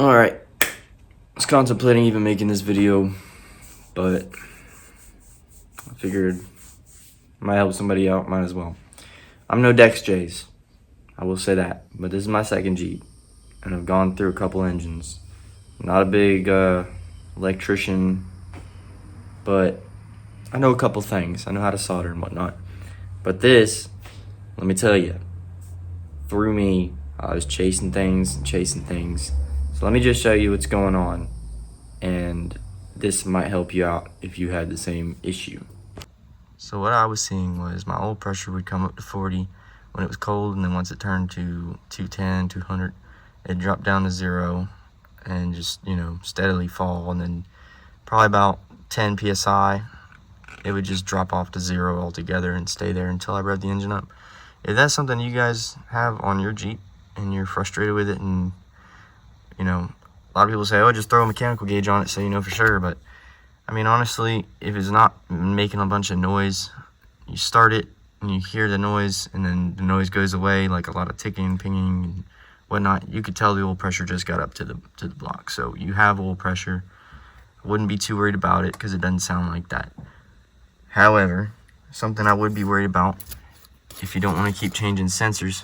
Alright, I was contemplating even making this video, but I figured it might help somebody out, might as well. I'm no Dex Jays, I will say that, but this is my second Jeep, and I've gone through a couple engines. Not a big electrician, but I know a couple things. I know how to solder and whatnot. But this, let me tell you, through me, I was chasing things. So let me just show you what's going on, and this might help you out if you had the same issue. So what I was seeing was my oil pressure would come up to 40 when it was cold, and then once it turned to 210, 200, it dropped down to 0 and just, steadily fall, and then probably about 10 psi, it would just drop off to 0 altogether and stay there until I rev the engine up. If that's something you guys have on your Jeep and you're frustrated with it, and a lot of people say, oh, just throw a mechanical gauge on it so you know for sure. But I mean, honestly, if it's not making a bunch of noise, you start it and you hear the noise, and then the noise goes away, like a lot of ticking, pinging, and whatnot. You could tell the oil pressure just got up to the block. So you have oil pressure. I wouldn't be too worried about it because it doesn't sound like that. However, something I would be worried about, if you don't want to keep changing sensors,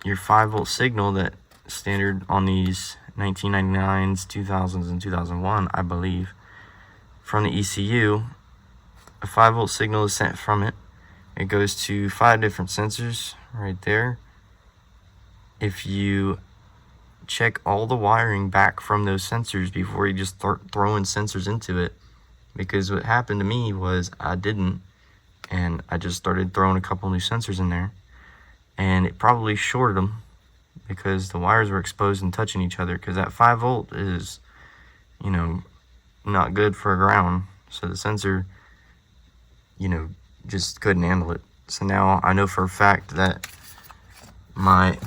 your 5-volt signal that standard on these 1999s, 2000s, and 2001, I believe, from the ECU, a 5-volt signal is sent from it. It goes to 5 different sensors right there. If you check all the wiring back from those sensors before you just start throwing sensors into it, because what happened to me was I didn't, and I just started throwing a couple new sensors in there, and it probably shorted them because the wires were exposed and touching each other, because that 5-volt is, not good for a ground. So the sensor, just couldn't handle it. So now I know for a fact that my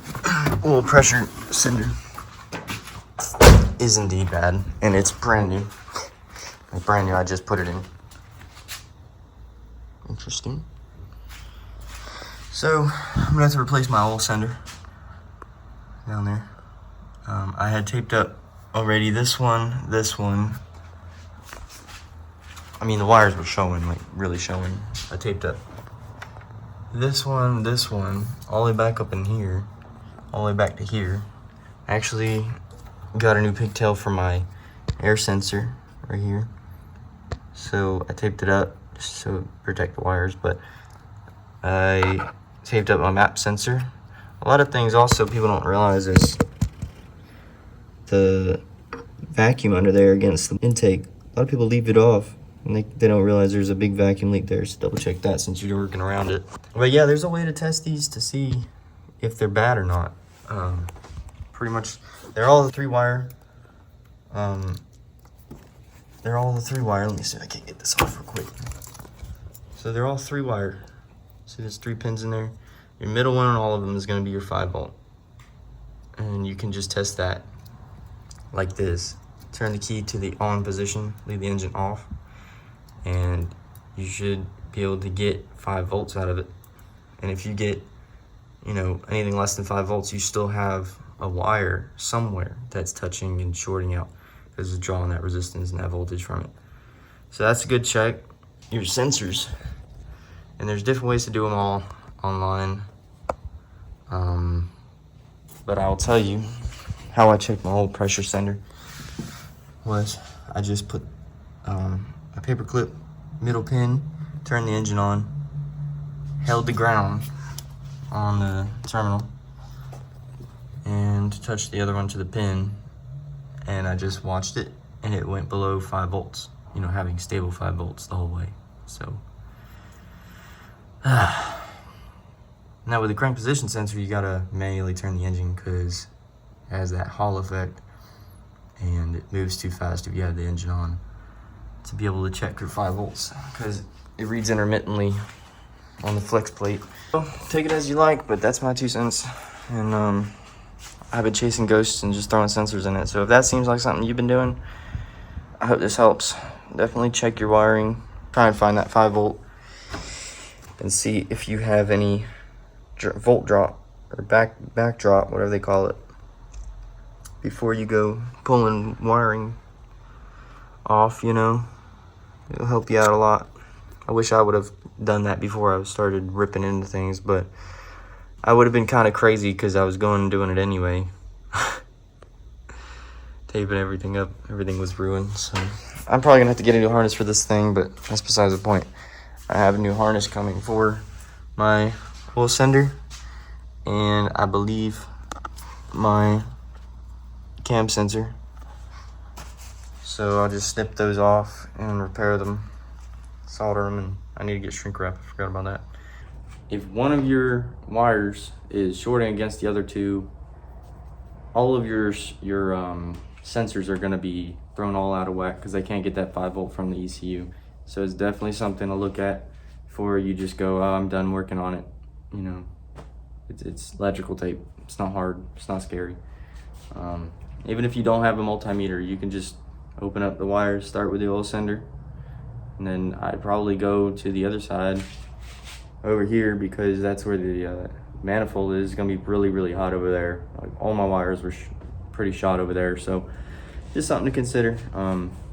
oil pressure sender is indeed bad, and it's brand new. Like brand new, I just put it in. Interesting. So I'm gonna have to replace my oil sender down there. I had taped up already this one. I mean, the wires were showing, like really showing. I taped up this one, all the way back up in here, all the way back to here. I actually got a new pigtail for my air sensor right here. So I taped it up just to protect the wires, but I taped up my map sensor. A lot of things also people don't realize is the vacuum under there against the intake. A lot of people leave it off, and they don't realize there's a big vacuum leak there, so double check that since you're working around it. But yeah, there's a way to test these to see if they're bad or not. Pretty much, they're all the 3-wire. They're all the 3-wire. Let me see if I can get this off real quick. So they're all 3-wire. See, there's 3 pins in there. Your middle one on all of them is going to be your 5-volt. And you can just test that like this. Turn the key to the on position, leave the engine off, and you should be able to get 5 volts out of it. And if you get, anything less than 5 volts, you still have a wire somewhere that's touching and shorting out because it's drawing that resistance and that voltage from it. So that's a good check. Your sensors, and there's different ways to do them all online. But I'll tell you how I checked my oil pressure sender was I just put a paper clip, middle pin, turned the engine on, held the ground on the terminal, and touched the other one to the pin, and I just watched it, and it went below 5 volts, having stable 5 volts the whole way. So now with the crank position sensor, you gotta manually turn the engine because it has that Hall effect, and it moves too fast if you have the engine on to be able to check your 5 volts because it reads intermittently on the flex plate. So take it as you like, but that's my 2 cents. And I've been chasing ghosts and just throwing sensors in it. So if that seems like something you've been doing, I hope this helps. Definitely check your wiring, try and find that 5 volt, and see if you have any volt drop or back drop, whatever they call it. before you go pulling wiring off, you know. It'll help you out a lot. I wish I would have done that before I started ripping into things, but I would have been kind of crazy because I was going and doing it anyway. Taping everything up, everything was ruined, so I'm probably gonna have to get a new harness for this thing, but that's besides the point. I have a new harness coming for my oil sender, and I believe my cam sensor. So I'll just snip those off and repair them, solder them, and I need to get shrink wrap. I forgot about that. If one of your wires is shorting against the other two, all of your sensors are going to be thrown all out of whack because they can't get that 5 volt from the ECU. So it's definitely something to look at before you just go, oh, I'm done working on it. You know, it's electrical tape. It's not hard. It's not scary. Even if you don't have a multimeter, you can just open up the wires, start with the oil sender, and then I'd probably go to the other side over here because that's where the manifold is. It's gonna be really, really hot over there. Like all my wires were pretty shot over there, so just something to consider.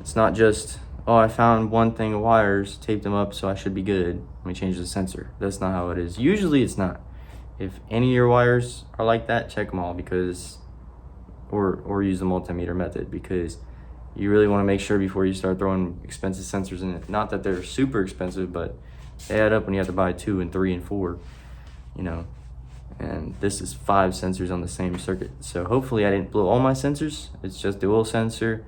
It's not just, oh, I found one thing of wires, taped them up, so I should be good. Let me change the sensor. That's not how it is. Usually it's not. If any of your wires are like that, check them all, because or use the multimeter method, because you really want to make sure before you start throwing expensive sensors in it. Not that they're super expensive, but they add up when you have to buy 2 and 3 and 4, you know. And this is 5 sensors on the same circuit. So hopefully I didn't blow all my sensors. It's just the oil sender,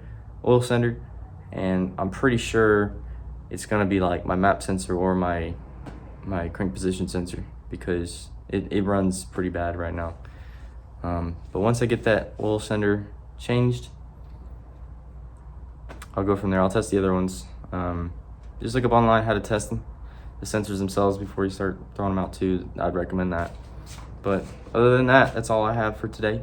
and I'm pretty sure it's gonna be like my map sensor or my crank position sensor, because it runs pretty bad right now. But once I get that oil sender changed, I'll go from there. I'll test the other ones. Just look up online how to test them, the sensors themselves, before you start throwing them out too. I'd recommend that. But other than that, that's all I have for today.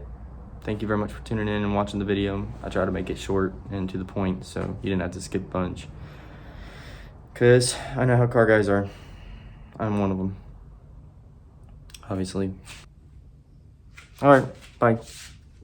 Thank you very much for tuning in and watching the video. I try to make it short and to the point, so you didn't have to skip a bunch, because I know how car guys are. I'm one of them, obviously. All right, bye.